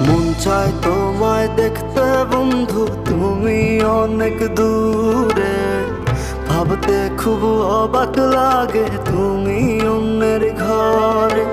মন চায় তোমায় দেখতে বন্ধু, তুমি অনেক দূরে। ভাবতে খুব অবাক লাগে তুমি অন্যের ঘরে।